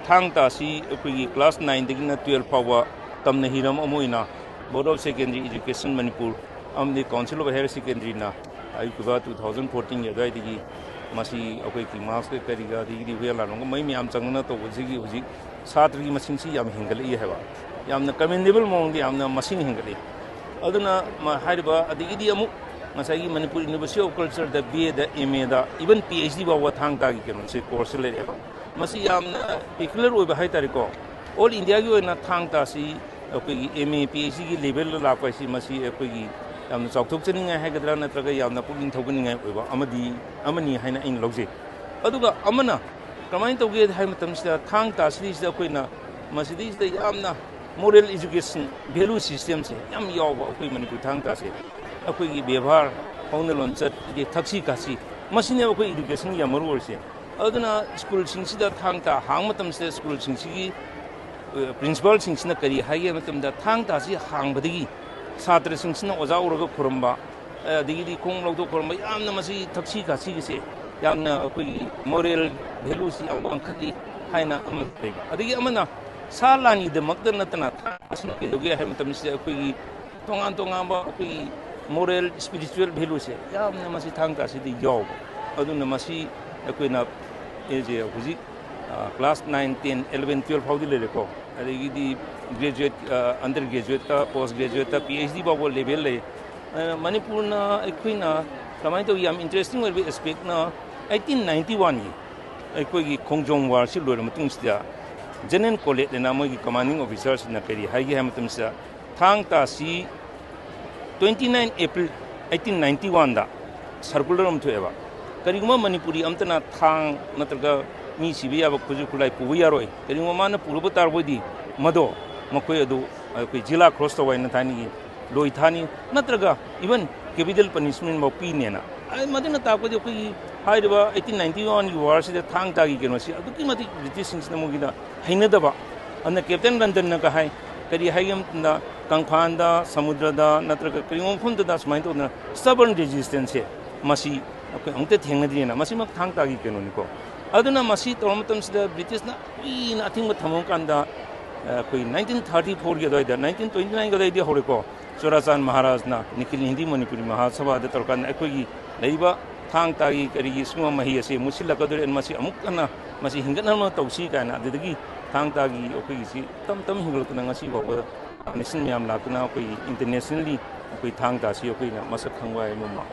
Thang-Ta class 9 to 12 power Tamna Hiram Amoina, Board of Secondary Education Manipur, the Council of Higher Secondary na, I 2014 Yadai, Masi Mask Periga, the Huyen Lanlong, Maybe I'm Changana to Zigi, Satri Masinsi Yam Hingali Heva. Yam the commendable mong the Amna Masin Hingali. Aduna Mahariba, the Idiamu, Masagi Manipur University of Culture, the BA, the MA, even Ph.D. about Thang-Ta can say course. Masi Yamna, particular over Haitariko. All India you and Thang-Ta see MA, PhD level Lapasi Masi Epigi. I'm the Soktooning I had a Traga, putting tokening over Amani Hina in Logic. Aduga Amana, combined to get Hamatamsta, Thang-Ta sees the Quina, Masidis the Yamna, moral education, value systems, Yam Yaw, women to Thang-Ta, a quick Bevar, Honolon set the taxi kasi, Masina education Yamursi. Aduna school Sinsida Thang-Ta, Hangmatam school Sinsi, principal Sinsina Kari, Hayamatam, the Thang-Ta, Hang Badi. Satra Singsina was our Kurumba, the Kong Loto Kurumba, Yamnamasi, Taxika, Sisi, Yamna, moral, Velusi, Ankati, Haina, Amapega. The Yamana, Salani, the Magdanatana, Hamatamisi, Tongantongamba, moral, spiritual Velusi, Yamnamasi Thang-Ta, the Yob, Adunamasi, Aquina, Asia, class 9, 10, 11, 12, how did they go? The graduate, undergraduate, postgraduate, PhD level. Manipur na Equina, Kamaito Yam interesting will be aspect na 1891. Equi Kongjong War, Silver Matumstia, General College, the Namogi commanding officers in the Peri, Hagi Hamatumsa, Thang-Ta 29 April 1891, circular to Eva. Karima Manipuri Amtana Thang Nataga. Mi Sibia Kujukulai Puviaroi, Kerimana Purubatar Wadi, Mado, Makoyadu, Jila crossed away in Tani, Loitani, Natraga, even capital punishment of Pinena. I Madina Tapodi, Hydra 1891, you are the Thang-Ta Genosi, Adukimati resistance the Mugida, Hainadaba, and the Captain London Nakahai, Kari Hayam, Kankanda, Samudrada, Natraga, Krimunda, that's my own stubborn resistance here. Masi, Unte Tingadina, Masima Thang-Ta Genonico. Aduna Masi Tormatums the British nothing but Tamokanda 1934 Gadoida, 1929 Gadoida Horiko, Surasan Maharajna, Nikil Hindi Manipuri Mahasava, the Torkan Equi, Laiba, Thang-Ta, Karisma Mahiasi, Musila Kadur and Masi Amukana, Masi Hinganama Tosika and Adigi, Thang-Ta, Okisi, Tam Hilkanasi, Nation Yam Lakuna, internationally, Thang-Ta, Siokina, Masakangwa, Mama.